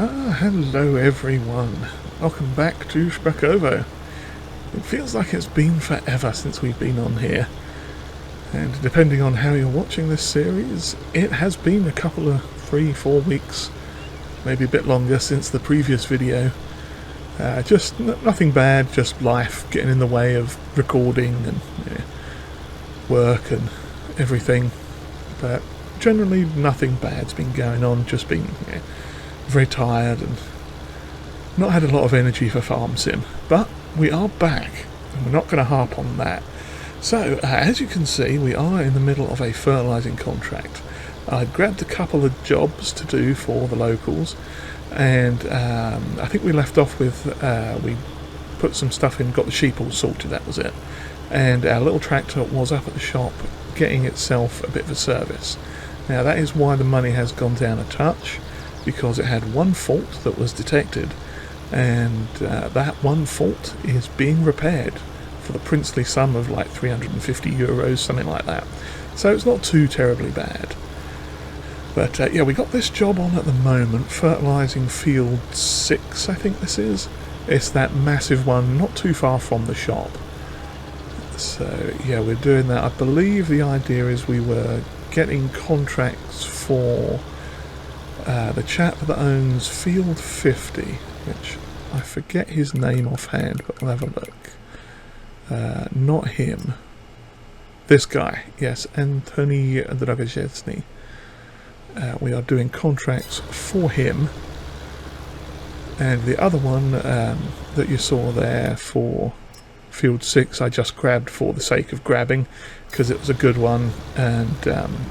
Hello everyone, welcome back to Szpakowo. It feels like it's been forever since we've been on here, and depending on how you're watching this series, it has been a couple of 3-4 weeks, maybe a bit longer since the previous video. Just nothing bad, just life getting in the way of recording and work and everything, but generally nothing bad's been going on, just been very tired and not had a lot of energy for farm sim, but we are back and we're not going to harp on that. So as you can see, we are in the middle of a fertilising contract. I grabbed a couple of jobs to do for the locals, and I think we left off with we put some stuff in, got the sheep all sorted, that was it, and our little tractor was up at the shop getting itself a bit of a service. Now that is why the money has gone down a touch, because it had one fault that was detected, and that one fault is being repaired for the princely sum of like 350 euros, something like that. So it's not too terribly bad. But yeah, we got this job on at the moment, fertilising field 6, I think this is. It's that massive one, not too far from the shop. So yeah, we're doing that. I believe the idea is we were getting contracts for the chap that owns Field 50, which I forget his name offhand, but we'll have a look. Not him. This guy, yes, Antoni Dragajecny. We are doing contracts for him. And the other one that you saw there for Field 6, I just grabbed for the sake of grabbing, because it was a good one, and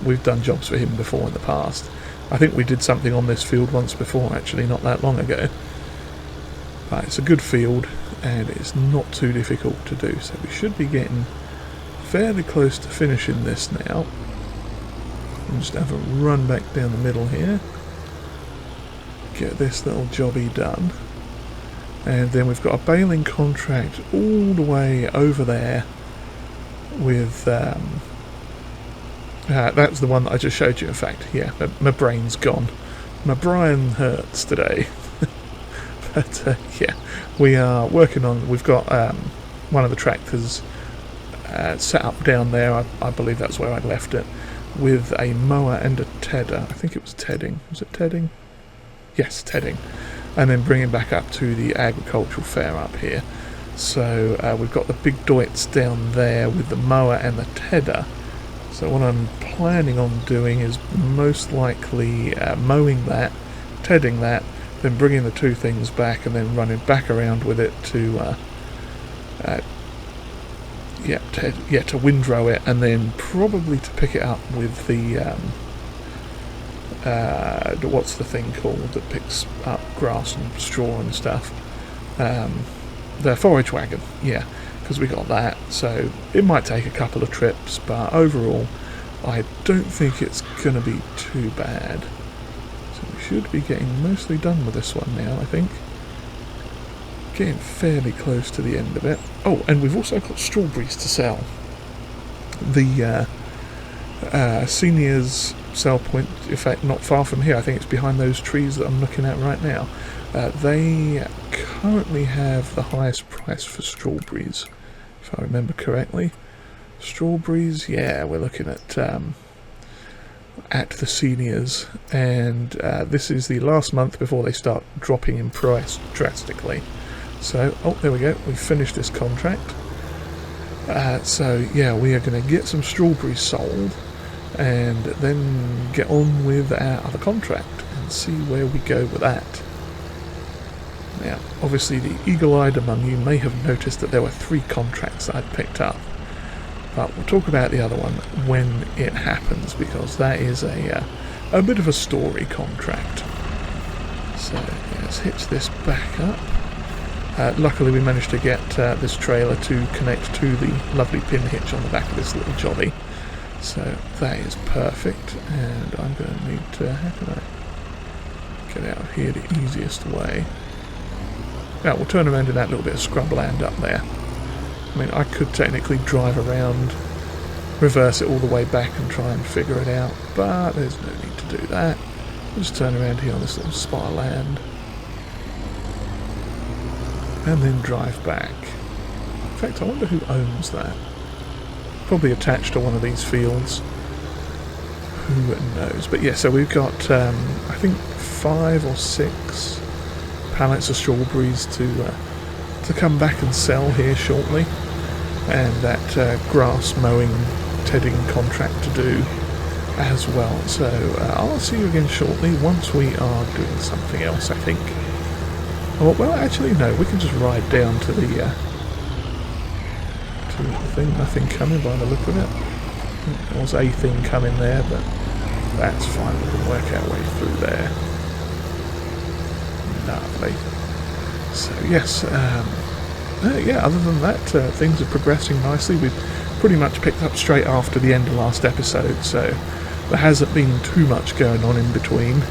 we've done jobs for him before in the past. I think we did something on this field once before, actually, not that long ago. But it's a good field, and it's not too difficult to do, so we should be getting fairly close to finishing this now. I'll just have a run back down the middle here, get this little jobby done, and then we've got a baling contract all the way over there with that's the one that I just showed you. In fact, yeah, my brain's gone. My brain hurts today. But yeah, we are working on. We've got one of the tractors set up down there. I believe that's where I left it, with a mower and a tedder. I think it was tedding. Was it tedding? Yes, tedding. And then bringing back up to the agricultural fair up here. So we've got the big doits down there with the mower and the tedder. So what I'm planning on doing is most likely mowing that, tedding that, then bringing the two things back and then running back around with it to to windrow it, and then probably to pick it up with the what's the thing called that picks up grass and straw and stuff, the forage wagon, yeah, because we got that. So it might take a couple of trips, but overall I don't think it's going to be too bad. So we should be getting mostly done with this one now, I think. Getting fairly close to the end of it. Oh, and we've also got strawberries to sell. The seniors sell point, in fact, not far from here. I think it's behind those trees that I'm looking at right now. They currently have the highest price for strawberries, if I remember correctly. Strawberries, yeah, we're looking at the seniors, and this is the last month before they start dropping in price drastically. So, oh, there we go, we've finished this contract. So yeah, we are going to get some strawberries sold and then get on with our other contract and see where we go with that. Now, obviously the eagle-eyed among you may have noticed that there were 3 contracts that I'd picked up, but we'll talk about the other one when it happens, because that is a bit of a story contract. So yeah, let's hitch this back up. Luckily we managed to get this trailer to connect to the lovely pin hitch on the back of this little jolly, so that is perfect. And I'm going to need to, how can I get out of here the easiest way? Now we'll turn around in that little bit of scrubland up there. I mean, I could technically drive around, reverse it all the way back and try and figure it out, but there's no need to do that. We'll just turn around here on this little spot of land. and then drive back. In fact, I wonder who owns that. Probably attached to one of these fields. Who knows? But yeah, so we've got I think 5 or 6 pallets of strawberries to come back and sell here shortly, and that grass mowing tedding contract to do as well. So I'll see you again shortly once we are doing something else, I think. Oh, well, actually, no, we can just ride down to the thing. Nothing coming by the look of it. There was a thing coming there, but that's fine. We can work our way through there. Lovely. So, yes, yeah, other than that, things are progressing nicely. We've pretty much picked up straight after the end of last episode, so there hasn't been too much going on in between.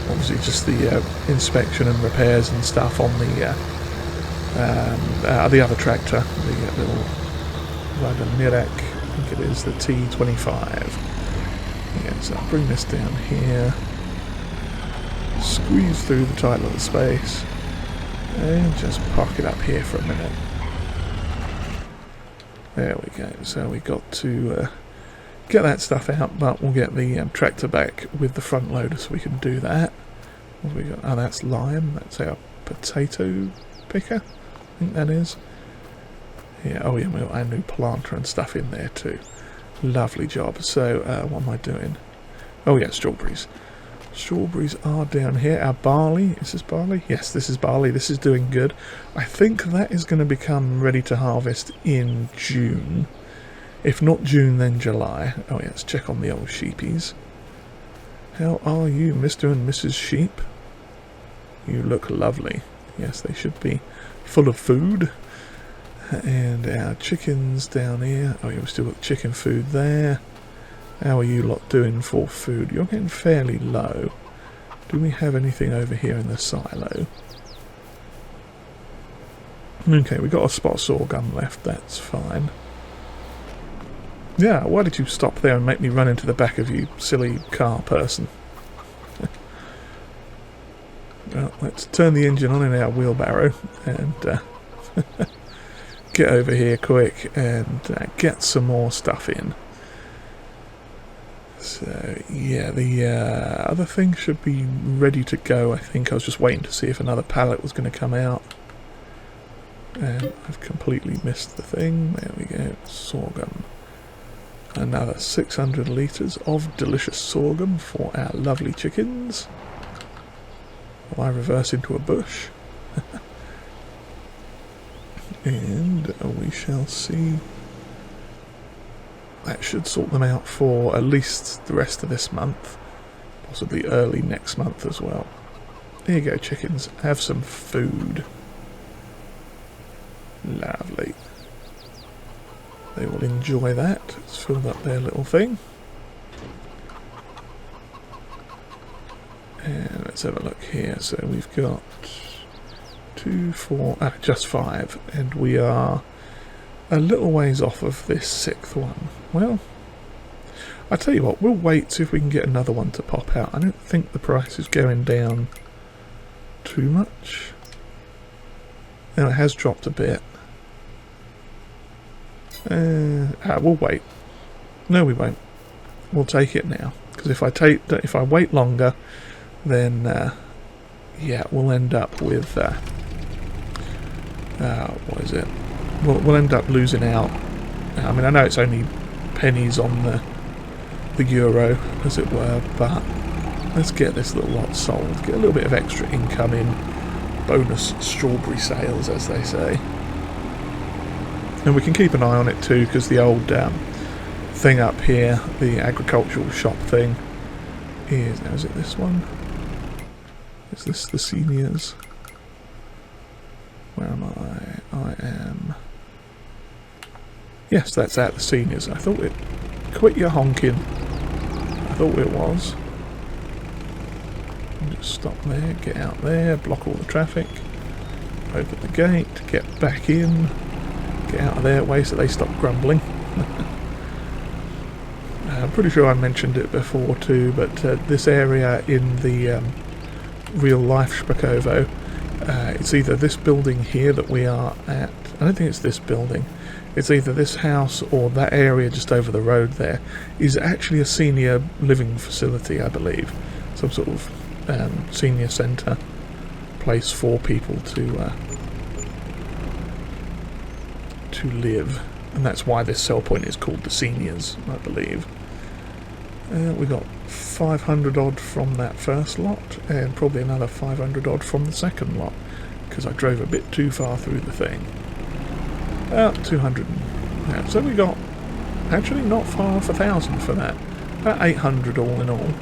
Obviously just the inspection and repairs and stuff on the other tractor, the little Wladymirec, I think it is, the T25. Yeah, so I'll bring this down here, squeeze through the tight little space, and just park it up here for a minute. There we go. So we got to get that stuff out, but we'll get the tractor back with the front loader so we can do that. What have we got? Oh, that's lime. That's our potato picker, I think that is. Yeah, oh yeah, we got our new planter and stuff in there too. Lovely job. So, what am I doing? Oh yeah, strawberries. Strawberries are down here. Our barley, is this barley? Yes, this is barley. This is doing good. I think that is going to become ready to harvest in June. If not June, then July. Oh yeah, let's check on the old sheepies. How are you, Mr. and Mrs. Sheep? You look lovely. Yes, they should be full of food. And our chickens down here. Oh yeah, we've still got chicken food there. How are you lot doing for food? You're getting fairly low. Do we have anything over here in the silo? Okay, we've got a spot sorghum left, that's fine. Yeah, why did you stop there and make me run into the back of you, silly car person? Well, let's turn the engine on in our wheelbarrow and get over here quick and get some more stuff in. So, yeah, the other thing should be ready to go, I think. I was just waiting to see if another pallet was going to come out. And I've completely missed the thing. There we go. Sorghum. Another 600 litres of delicious sorghum for our lovely chickens. Will I reverse into a bush? And we shall see. That should sort them out for at least the rest of this month. Possibly early next month as well. Here you go, chickens. Have some food. Lovely. They will enjoy that. It's filled up their little thing. And let's have a look here. So we've got 2, 4, just 5. And we are a little ways off of this 6th one. Well, I tell you what, we'll wait, see if we can get another one to pop out. I don't think the price is going down too much. Now it has dropped a bit. We'll wait. No, we won't. We'll take it now, because if I wait longer, then yeah, we'll end up with what is it? We'll end up losing out. I mean, I know it's only pennies on the euro, as it were, but let's get this little lot sold. Get a little bit of extra income in. Bonus strawberry sales, as they say. And we can keep an eye on it too, because the old thing up here, the agricultural shop thing, is... Now, is it this one? Is this the seniors? Where am I? I am... Yes, that's at the seniors. I thought it... Quit your honking. I thought it was. Just stop there, get out there, block all the traffic, open the gate, get back in, get out of their way so they stop grumbling. I'm pretty sure I mentioned it before too, but this area in the real life Szpakowo It's either this building here that we are at. I don't think it's this building. It's either this house or that area just over the road there is actually a senior living facility, I believe. Some sort of senior centre place for people to live. And that's why this sell point is called the Seniors, I believe. We got 500 odd from that first lot, and probably another 500 odd from the second lot, because I drove a bit too far through the thing. 200. Yeah, so we got actually not far off 1,000 for that. About 800 all in all.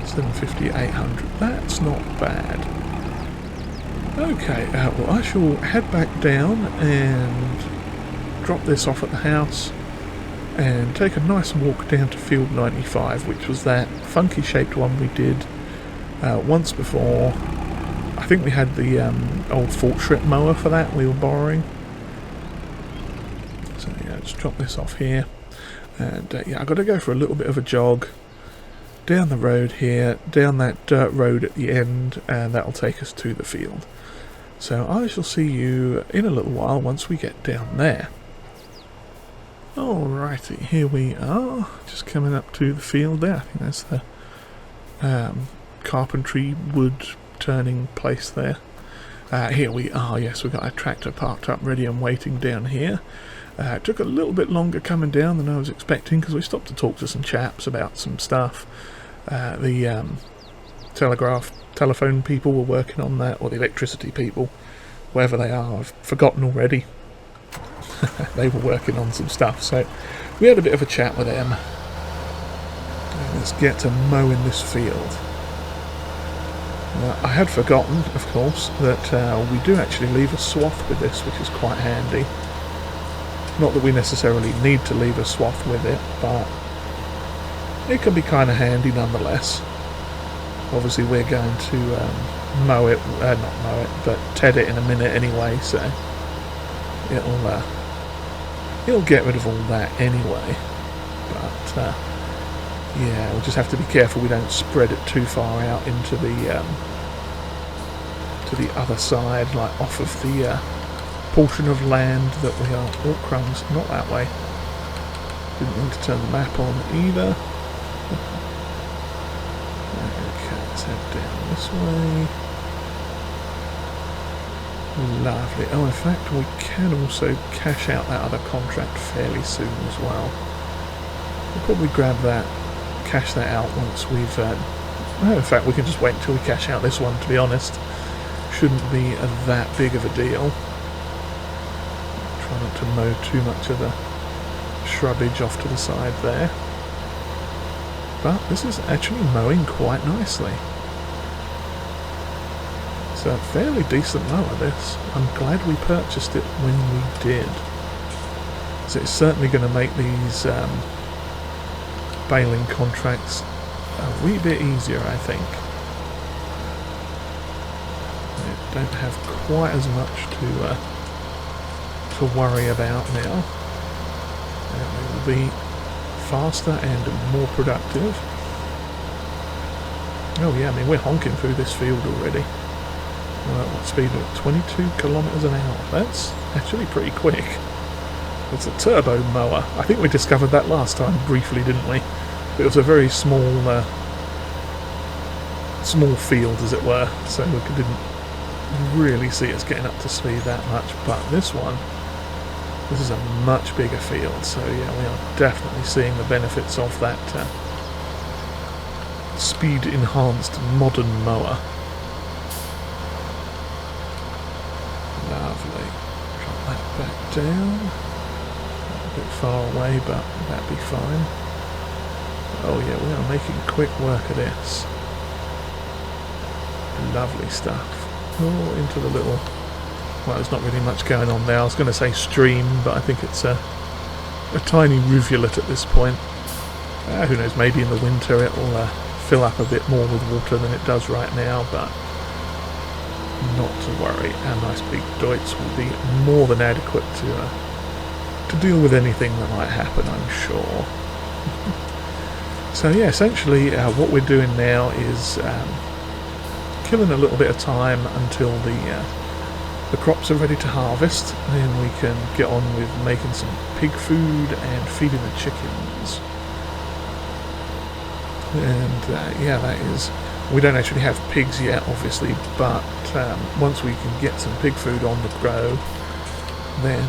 750, 800. That's not bad. Okay, well I shall head back down and drop this off at the house and take a nice walk down to field 95, which was that funky shaped one we did once before. I think we had the old fork strip mower for that we were borrowing. So yeah, just drop this off here, and yeah, I've got to go for a little bit of a jog down the road here, down that dirt road at the end, and that'll take us to the field. So I shall see you in a little while once we get down there. Alrighty, here we are, just coming up to the field there. I think that's the carpentry wood turning place there. Here we are, yes, we've got our tractor parked up ready and waiting down here. It took a little bit longer coming down than I was expecting because we stopped to talk to some chaps about some stuff. The telephone people were working on that, or the electricity people, wherever they are, I've forgotten already. They were working on some stuff, so we had a bit of a chat with them. Let's get to mowing this field. I had forgotten, of course, that we do actually leave a swath with this, which is quite handy. Not that we necessarily need to leave a swath with it, but it can be kind of handy nonetheless. Obviously we're going to mow it, not mow it, but ted it in a minute anyway, so it'll get rid of all that anyway. But yeah, we'll just have to be careful we don't spread it too far out into the to the other side, like off of the portion of land that we are. Oh crumbs, not that way. Didn't mean to turn the map on either. Okay, let's head down this way. Lovely. Oh, in fact, we can also cash out that other contract fairly soon as well. We'll probably grab that, cash that out once we've... well, in fact, we can just wait until we cash out this one, to be honest. Shouldn't be that big of a deal. Try not to mow too much of the shrubbage off to the side there. But this is actually mowing quite nicely. It's a fairly decent mower, this. I'm glad we purchased it when we did. So it's certainly going to make these baling contracts a wee bit easier, I think. I don't have quite as much to worry about now. It will be faster and more productive. Oh yeah, I mean we're honking through this field already. What speed? 22 kilometers an hour. That's actually pretty quick. It's a turbo mower. I think we discovered that last time briefly, didn't we? It was a very small field, as it were, so we didn't really see us getting up to speed that much. But this is a much bigger field, so yeah, we are definitely seeing the benefits of that speed-enhanced modern mower. Lovely. Drop that back down. A bit far away, but that'd be fine. Oh yeah, we are making quick work of this. Lovely stuff. Oh, into the little... well, there's not really much going on there. I was going to say stream, but I think it's a tiny rivulet at this point. Who knows, maybe in the winter it will fill up a bit more with water than it does right now, but not to worry. Our nice big Deutz will be more than adequate to deal with anything that might happen, I'm sure. So yeah, essentially what we're doing now is killing a little bit of time until the crops are ready to harvest, then we can get on with making some pig food and feeding the chickens. And yeah, that is, we don't actually have pigs yet obviously, but once we can get some pig food on the go, then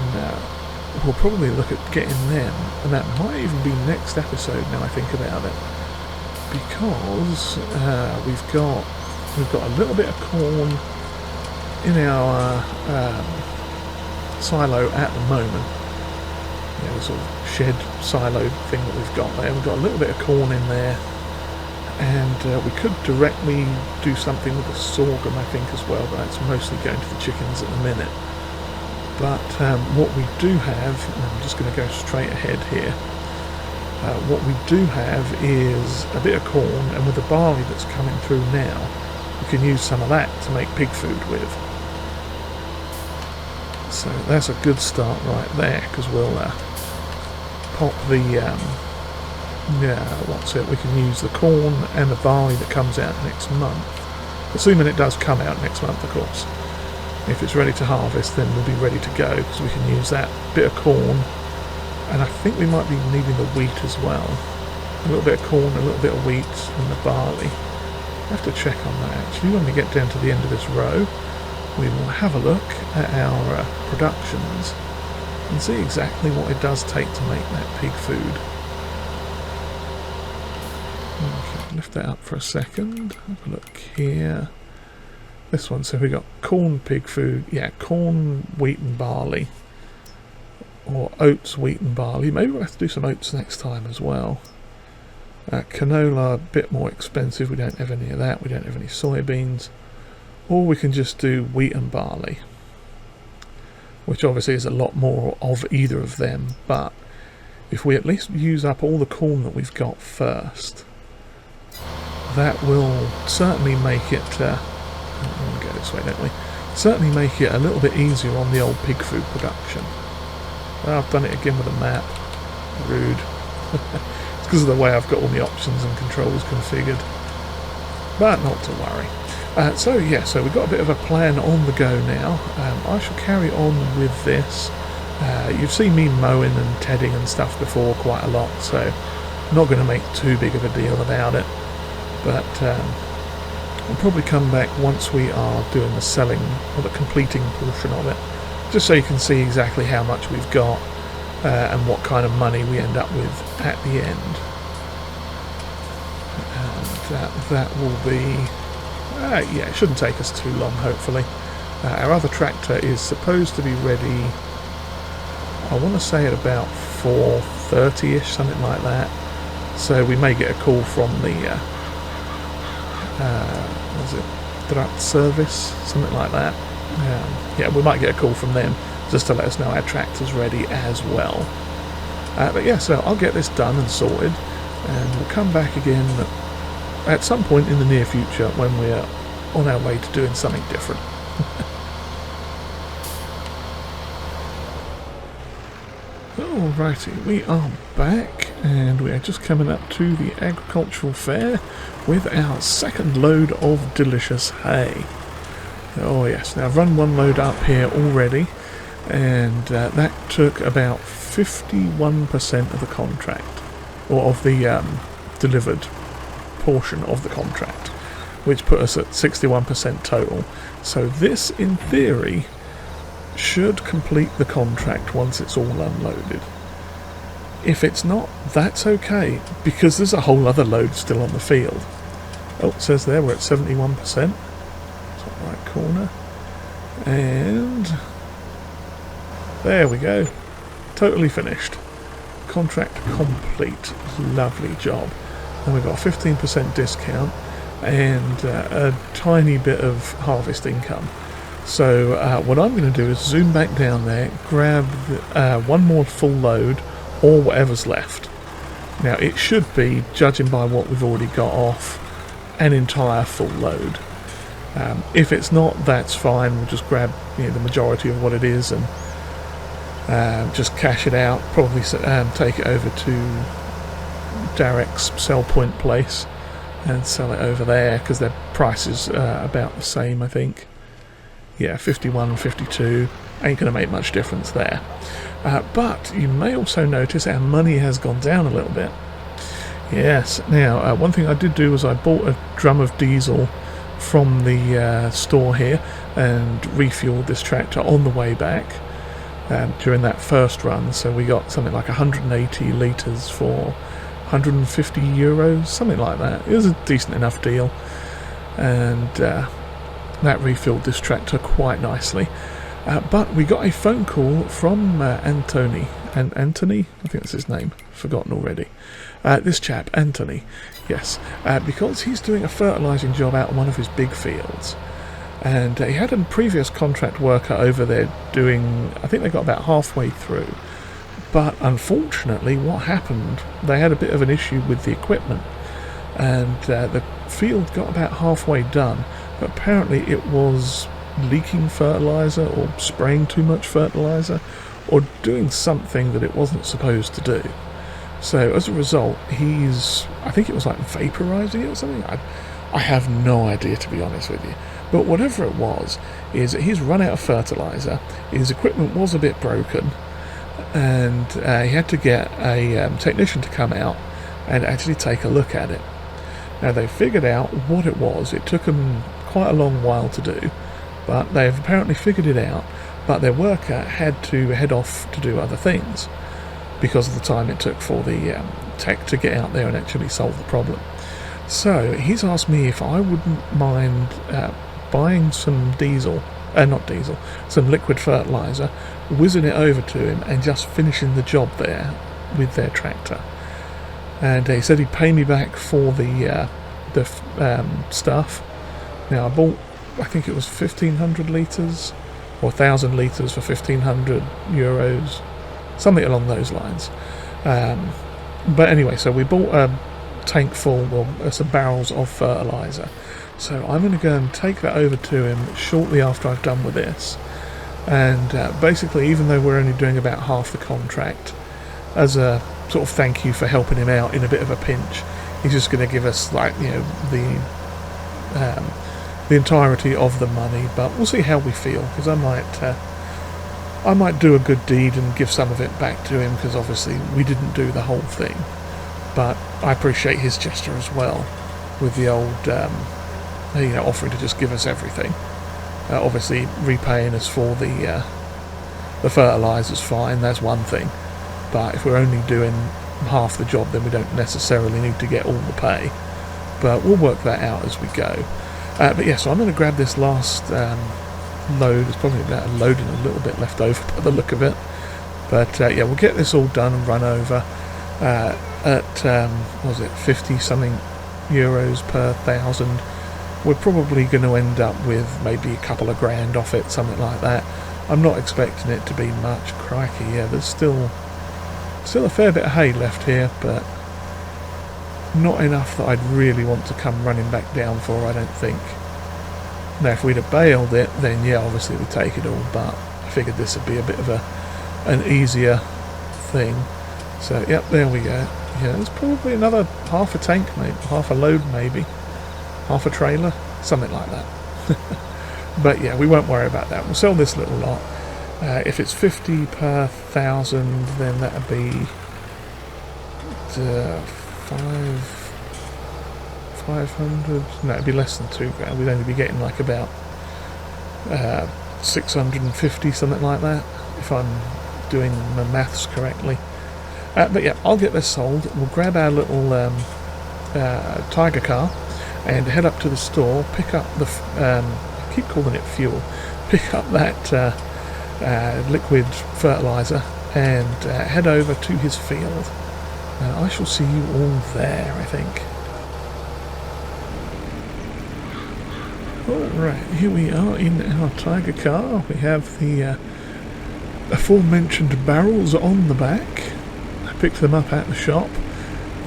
we'll probably look at getting them, and that might even be next episode now I think about it, because we've got a little bit of corn in our silo at the moment. You know, the sort of shed silo thing that we've got there. We've got a little bit of corn in there, and we could directly do something with the sorghum I think as well, but that's mostly going to the chickens at the minute. But what we do have, and I'm just going to go straight ahead here, what we do have is a bit of corn, and with the barley that's coming through now, we can use some of that to make pig food with. So that's a good start right there, because we'll pop the, we can use the corn and the barley that comes out next month, assuming it does come out next month of course. If it's ready to harvest, then we'll be ready to go, because we can use that bit of corn, and I think we might be needing the wheat as well. A little bit of corn, a little bit of wheat, and the barley. I have to check on that actually. When we get down to the end of this row, we will have a look at our productions and see exactly what it does take to make that pig food. Okay, lift that up for a second. Have a look here. This one, so we got corn pig food, yeah, corn, wheat and barley, or oats, wheat and barley. Maybe we'll have to do some oats next time as well. Canola, a bit more expensive, we don't have any of that, we don't have any soybeans. Or we can just do wheat and barley, which obviously is a lot more of either of them, but if we at least use up all the corn that we've got first, that will certainly make it, we'll go this way, don't we? Certainly make it a little bit easier on the old pig food production. Well, I've done it again with a map. Rude. It's because of the way I've got all the options and controls configured. But not to worry. So we've got a bit of a plan on the go now. I shall carry on with this. You've seen me mowing and tedding and stuff before quite a lot, so I'm not going to make too big of a deal about it. But I'll probably come back once we are doing the selling or the completing portion of it, just so you can see exactly how much we've got and what kind of money we end up with at the end. And that will be, yeah, it shouldn't take us too long, hopefully. Our other tractor is supposed to be ready, I want to say at about 4:30ish, something like that. So we may get a call from the what is it, Drat service, something like that. Yeah, we might get a call from them just to let us know our tractor's ready as well. But yeah, so I'll get this done and sorted, and we'll come back again at some point in the near future when we're on our way to doing something different. Alrighty, we are back, and we are just coming up to the agricultural fair with our second load of delicious hay. Oh yes, now I've run one load up here already, and that took about 51% of the contract, or of the delivered portion of the contract, which put us at 61% total. So this, in theory, should complete the contract once it's all unloaded. If it's not, that's okay, because there's a whole other load still on the field. Oh, it says there we're at 71%. Top right corner. And there we go. Totally finished. Contract complete. Lovely job. And we've got a 15% discount and a tiny bit of harvest income. So what I'm going to do is zoom back down there, grab one more full load, or whatever's left. Now it should be, judging by what we've already got off, an entire full load. If it's not, that's fine. We'll just grab the majority of what it is and just cash it out. Probably take it over to Derek's sell point place and sell it over there, because their price is about the same, I think. Yeah, 51, 52, ain't going to make much difference there. But you may also notice our money has gone down a little bit. Yes, now one thing I did do was I bought a drum of diesel from the store here and refueled this tractor on the way back during that first run. So we got something like 180 litres for 150 euros, something like that. It was a decent enough deal, and that refilled this tractor quite nicely. But we got a phone call from Anthony, I think that's his name, forgotten already. This chap, Anthony, yes, because he's doing a fertilising job out on one of his big fields. And he had a previous contract worker over there doing, I think they got about halfway through. But unfortunately, what happened, they had a bit of an issue with the equipment. And the field got about halfway done, but apparently it was leaking fertiliser or spraying too much fertiliser or doing something that it wasn't supposed to do. So as a result, I think it was like vaporising it or something. I have no idea, to be honest with you. But whatever it was, is that he's run out of fertiliser, his equipment was a bit broken, and he had to get a technician to come out and actually take a look at it. Now they figured out what it was. It took them quite a long while to do, but they've apparently figured it out. But their worker had to head off to do other things because of the time it took for the tech to get out there and actually solve the problem. So he's asked me if I wouldn't mind buying some some liquid fertiliser, whizzing it over to him and just finishing the job there with their tractor. And he said he'd pay me back for the stuff. Now I bought, I think it was 1,500 litres or 1,000 litres for 1,500 euros, something along those lines. But anyway, so we bought a tank full, or some barrels of fertiliser. So I'm going to go and take that over to him shortly after I've done with this. And basically, even though we're only doing about half the contract, as a sort of thank you for helping him out in a bit of a pinch, he's just going to give us, like, you know, the entirety of the money. But we'll see how we feel, because I might do a good deed and give some of it back to him, because obviously we didn't do the whole thing. But I appreciate his gesture as well, with the old offering to just give us everything. Obviously repaying us for the fertiliser's fine, that's one thing. But if we're only doing half the job, then we don't necessarily need to get all the pay. But we'll work that out as we go. But yeah, so I'm going to grab this last load. There's probably about a load and a little bit left over by the look of it. But yeah, we'll get this all done and run over at, what was it, 50 something euros per 1,000. We're probably going to end up with maybe a couple of grand off it, something like that. I'm not expecting it to be much. Crikey, yeah, there's still a fair bit of hay left here, but not enough that I'd really want to come running back down for, I don't think. Now, if we'd have baled it, then yeah, obviously we'd take it all, but I figured this would be a bit of an easier thing. So, yep, there we go. Yeah, there's probably another half a tank, maybe, half a load maybe, half a trailer, something like that. But yeah, we won't worry about that. We'll sell this little lot. If it's 50 per 1,000, then that would be 500. No, it'd be less than 2 grand. We'd only be getting like about 650, something like that, if I'm doing my maths correctly. But yeah, I'll get this sold. We'll grab our little Tiger car and head up to the store, pick up the I keep calling it fuel, pick up that liquid fertiliser and head over to his field. I shall see you all there, I think. Alright, here we are in our Tiger car. We have the aforementioned barrels on the back. I picked them up at the shop.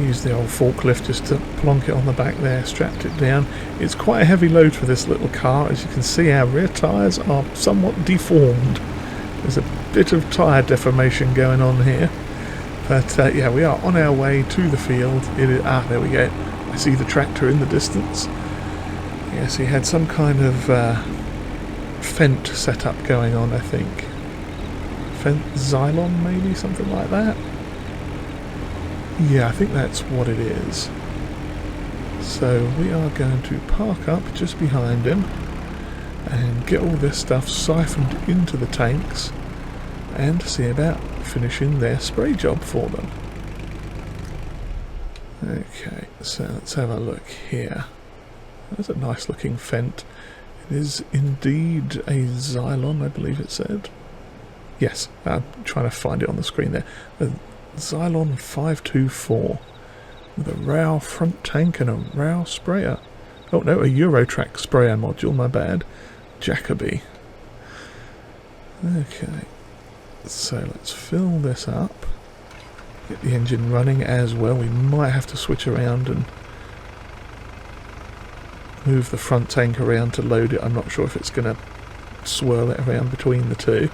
Used the old forklift just to plonk it on the back there, strapped it down. It's quite a heavy load for this little car. As you can see, our rear tyres are somewhat deformed. There's a bit of tyre deformation going on here. But yeah, we are on our way to the field. It is, there we go. I I see the tractor in the distance. Yes, he had some kind of Fent setup going on, I think. Fent Xylon, maybe, something like that. Yeah, I think that's what it is. So we are going to park up just behind him and get all this stuff siphoned into the tanks and see about finishing their spray job for them. Okay, so let's have a look here. That's a nice looking Fent. It is indeed a Xylon, I believe it said. Yes, I'm trying to find it on the screen there. A Xylon 524 with a RAW front tank and a RAW sprayer. Oh no, a Eurotrack sprayer module, my bad. Jacoby. Okay, so let's fill this up. Get the engine running as well. We might have to switch around and move the front tank around to load it. I'm not sure if it's going to swirl it around between the two.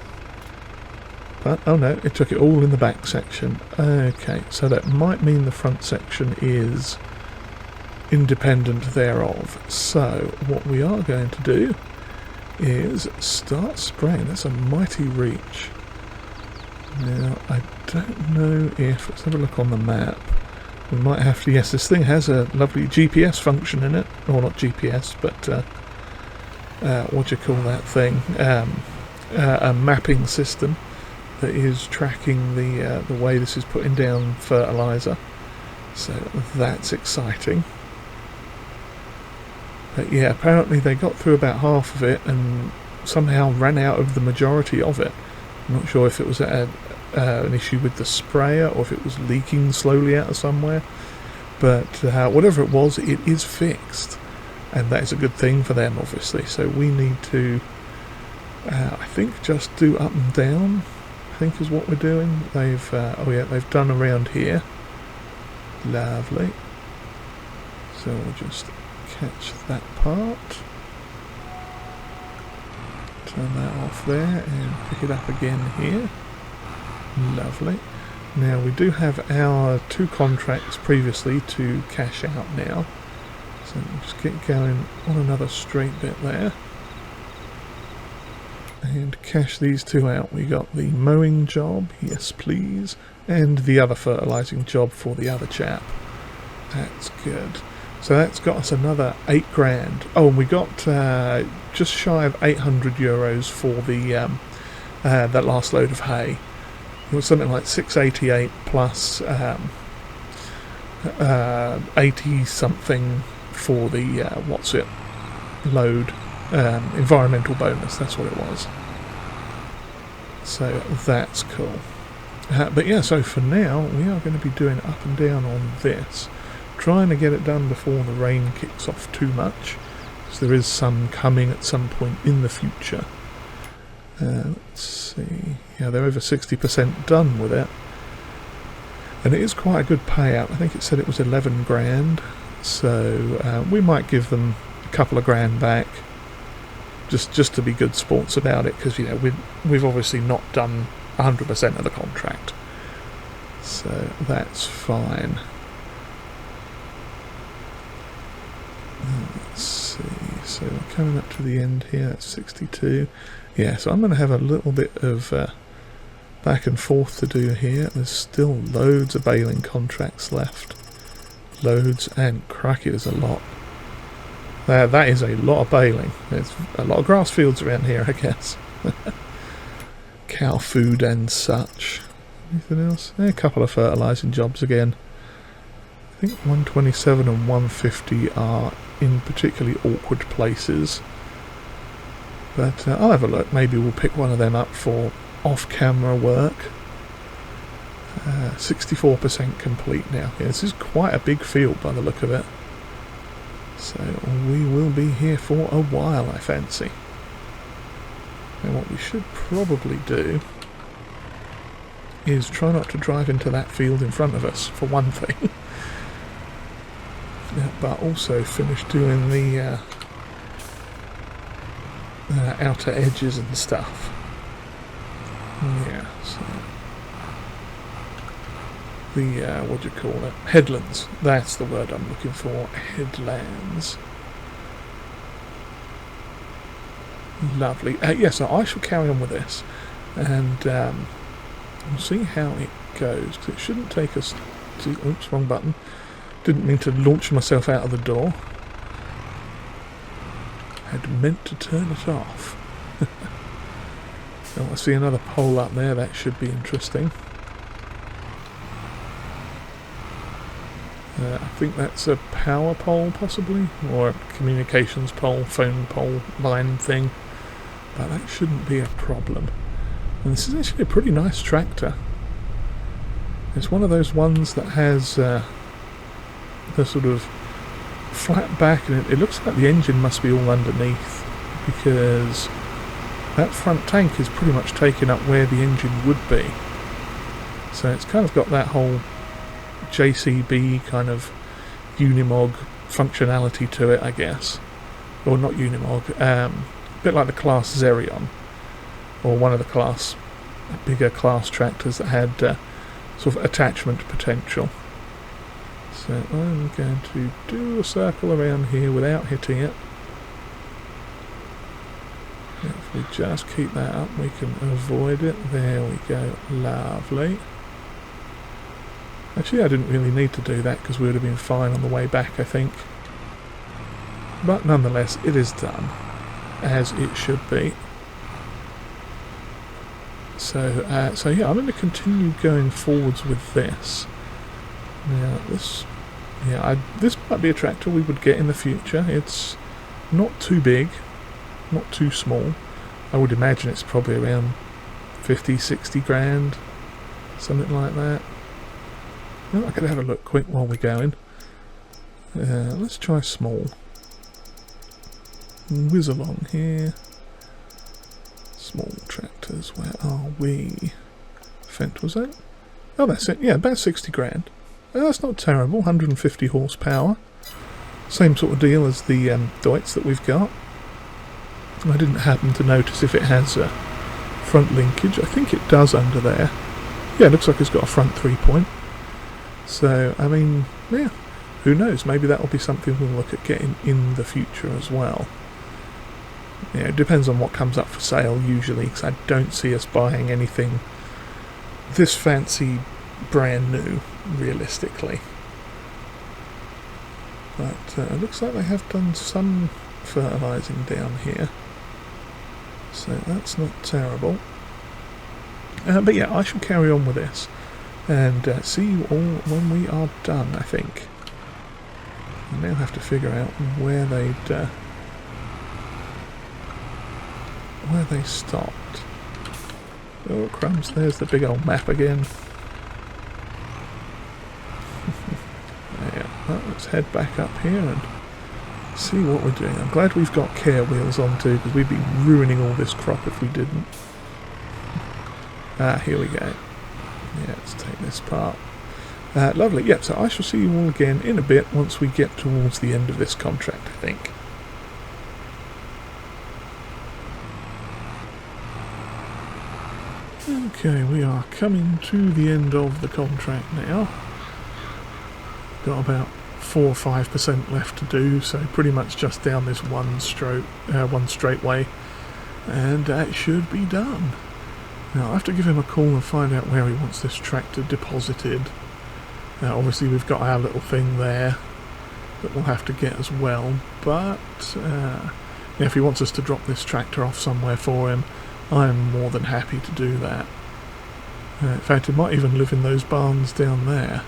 But, oh no, it took it all in the back section. Okay, so that might mean the front section is independent thereof. So, what we are going to do is start spraying. That's a mighty reach. Now, I don't know if... Let's have a look on the map. We might have to... Yes, this thing has a lovely GPS function in it. Or not GPS, but... what do you call that thing? A mapping system that is tracking the way this is putting down fertiliser. So that's exciting. But yeah, apparently they got through about half of it and somehow ran out of the majority of it. I'm not sure if it was an issue with the sprayer or if it was leaking slowly out of somewhere. But whatever it was, it is fixed. And that is a good thing for them, obviously. So we need to, I think, just do up and down, I think is what we're doing. They've, oh yeah, they've done around here. Lovely. So we'll just catch that part. Turn that off there and pick it up again here. Lovely. Now we do have our 2 contracts previously to cash out now. So we'll just get going on another straight bit there. And cash these 2 out. We got the mowing job, yes please, and the other fertilising job for the other chap. That's good. So that's got us another 8 grand. Oh, and we got just shy of 800 euros for the that last load of hay. It was something like 688 plus 80 something for the what's it load, environmental bonus. That's what it was. So that's cool. But yeah, so for now we are going to be doing up and down on this, trying to get it done before the rain kicks off too much, because there is some coming at some point in the future. Let's see. Yeah, they're over 60% done with it, and it is quite a good payout. I think it said it was 11 grand. So we might give them a couple of grand back, just to be good sports about it, because you know we've obviously not done 100% of the contract, so that's fine. Let's see. So we're coming up to the end here. That's 62. Yeah. So I'm going to have a little bit of back and forth to do here. There's still loads of baling contracts left. Loads, and cracky, there's a lot. That is a lot of baling. There's a lot of grass fields around here, I guess. Cow food and such. Anything else? A couple of fertilising jobs again. I think 127 and 150 are in particularly awkward places. But I'll have a look. Maybe we'll pick one of them up for off-camera work. 64% complete now. Yeah, this is quite a big field by the look of it. So we will be here for a while, I fancy. And what we should probably do is try not to drive into that field in front of us, for one thing. Yeah, but also finish doing the outer edges and stuff. Yeah, so... what do you call it? Headlands. That's the word I'm looking for. Headlands. Lovely. Yeah, so I shall carry on with this, and we'll see how it goes, because it shouldn't take us to... Oops, wrong button. Didn't mean to launch myself out of the door. Had meant to turn it off. Oh, I see another pole up there. That should be interesting. I think that's a power pole, possibly, or a communications pole, phone pole, line thing. But that shouldn't be a problem. And this is actually a pretty nice tractor. It's one of those ones that has the sort of flat back, and it looks like the engine must be all underneath, because that front tank is pretty much taking up where the engine would be. So it's kind of got that whole JCB kind of Unimog functionality to it, I guess. Or not Unimog, a bit like the class Xerion, or one of the bigger class tractors that had sort of attachment potential. So I'm going to do a circle around here without hitting it. If we just keep that up, we can avoid it. There we go. Lovely. Actually, I didn't really need to do that, because we would have been fine on the way back, I think. But nonetheless, it is done, as it should be. So yeah, I'm going to continue going forwards with this. Now, this might be a tractor we would get in the future. It's not too big, not too small. I would imagine it's probably around 50, 60 grand, something like that. Well, I could have a look quick while we're going. Let's try small. Whiz along here. Small tractors, where are we? Fent, was that? Oh, that's it. Yeah, about 60 grand. That's not terrible. 150 horsepower. Same sort of deal as the Deutz that we've got. I didn't happen to notice if it has a front linkage. I think it does under there. Yeah, it looks like it's got a front 3-point. So, I mean, yeah, who knows? Maybe that'll be something we'll look at getting in the future as well. Yeah, it depends on what comes up for sale usually, because I don't see us buying anything this fancy brand new, realistically. But it looks like they have done some fertilising down here, so that's not terrible. But yeah, I shall carry on with this, and see you all when we are done, I think. I now have to figure out where they stopped. Oh crumbs, there's the big old map again. Yeah, well, let's head back up here and see what we're doing. I'm glad we've got care wheels on too, because we'd be ruining all this crop if we didn't. Here we go. Yeah, let's take this part. Lovely. Yep, so I shall see you all again in a bit once we get towards the end of this contract, I think. Okay, we are coming to the end of the contract now. Got about 4 or 5% left to do, so pretty much just down this one straight way, and that should be done. Now I have to give him a call and find out where he wants this tractor deposited. Now obviously we've got our little thing there that we'll have to get as well, but yeah, if he wants us to drop this tractor off somewhere for him, I'm more than happy to do that. In fact, it might even live in those barns down there.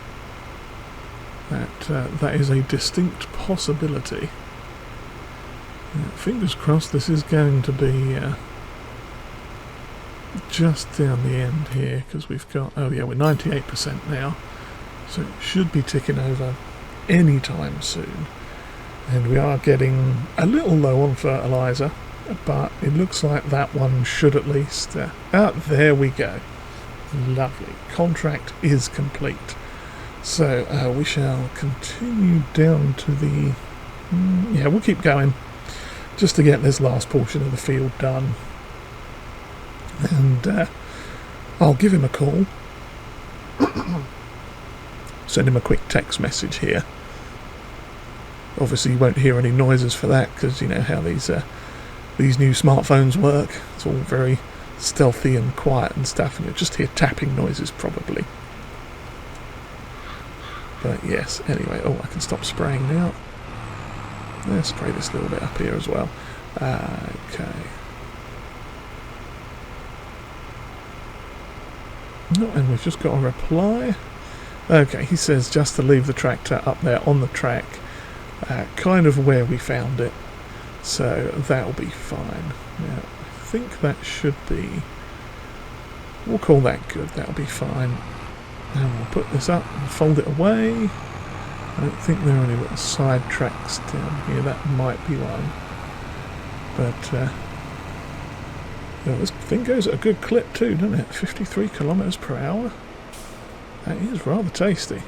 That is a distinct possibility. Fingers crossed this is going to be just down the end here, because we've got, oh yeah, we're 98% now, so it should be ticking over any time soon. And we are getting a little low on fertiliser, but it looks like that one should at least... there we go. Lovely. Contract is complete. So we shall continue down to the... yeah, we'll keep going just to get this last portion of the field done. And I'll give him a call send him a quick text message here. Obviously you won't hear any noises for that, because you know how these new smartphones work. It's all very stealthy and quiet and stuff, and you'll just hear tapping noises probably. But yes, anyway, oh, I can stop spraying now. Let's spray this little bit up here as well. Okay. Oh, and we've just got a reply. Okay, he says just to leave the tractor up there on the track, kind of where we found it. So that'll be fine. Now, I think that should be... We'll call that good, that'll be fine. And we'll put this up and fold it away. I don't think there are any little side tracks down here. That might be one. But this thing goes at a good clip too, doesn't it? 53 kilometers per hour. That is rather tasty.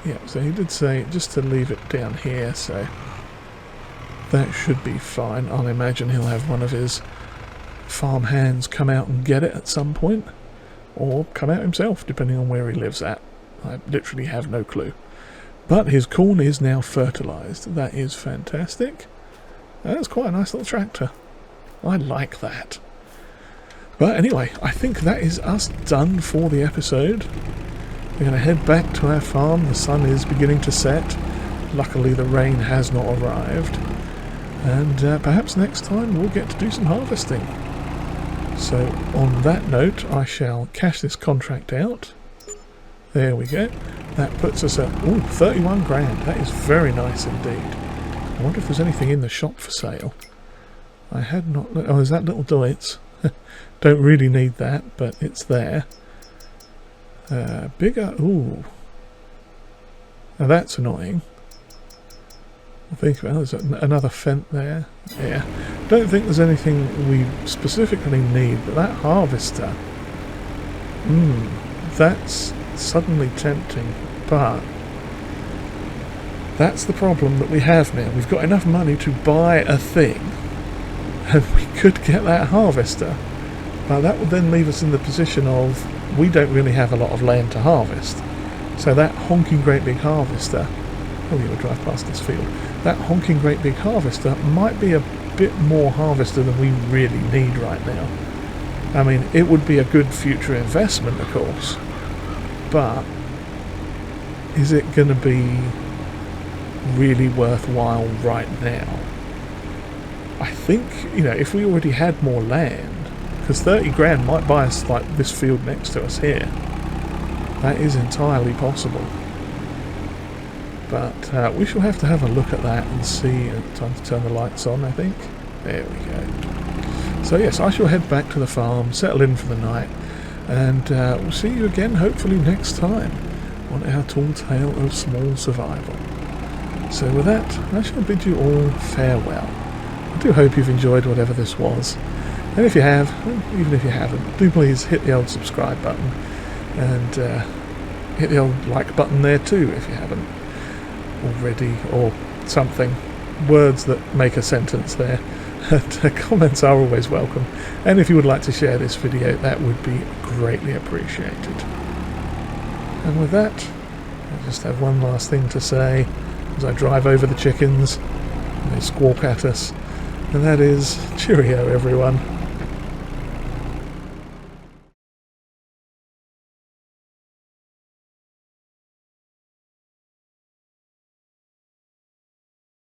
Yeah, so he did say just to leave it down here, so that should be fine. I'll imagine he'll have one of his farm hands come out and get it at some point, or come out himself, depending on where he lives at. I literally have no clue. But his corn is now fertilised. That is fantastic. That's quite a nice little tractor. I like that. But anyway, I think that is us done for the episode. We're going to head back to our farm. The sun is beginning to set. Luckily the rain has not arrived. And perhaps next time we'll get to do some harvesting. So on that note, I shall cash this contract out. There we go. That puts us at 31 grand. That is very nice indeed. I wonder if there's anything in the shop for sale. I had not... Oh, is that little Deutz? Don't really need that, but it's there. Bigger... Ooh. Now that's annoying. I think, well, there's another Fent there. Yeah. Don't think there's anything we specifically need, but that harvester... that's suddenly tempting, but... That's the problem that we have now. We've got enough money to buy a thing, and we could get that harvester. But that would then leave us in the position of, we don't really have a lot of land to harvest. So that honking great big harvester... Oh, yeah, we'll drive past this field. That honking great big harvester might be a bit more harvester than we really need right now. I mean, it would be a good future investment, of course. But is it going to be really worthwhile right now? I think, you know, if we already had more land, because 30 grand might buy us like this field next to us here. That is entirely possible. But we shall have to have a look at that and see. Time to turn the lights on, I think. There we go. So yes, I shall head back to the farm, settle in for the night, and we'll see you again hopefully next time on our tall tale of small survival. So with that, I shall bid you all farewell. I do hope you've enjoyed whatever this was. And if you have, even if you haven't, do please hit the old subscribe button and hit the old like button there too if you haven't already, or something. Words that make a sentence there. And comments are always welcome. And if you would like to share this video, that would be greatly appreciated. And with that, I just have one last thing to say as I drive over the chickens and they squawk at us. And that is, cheerio everyone.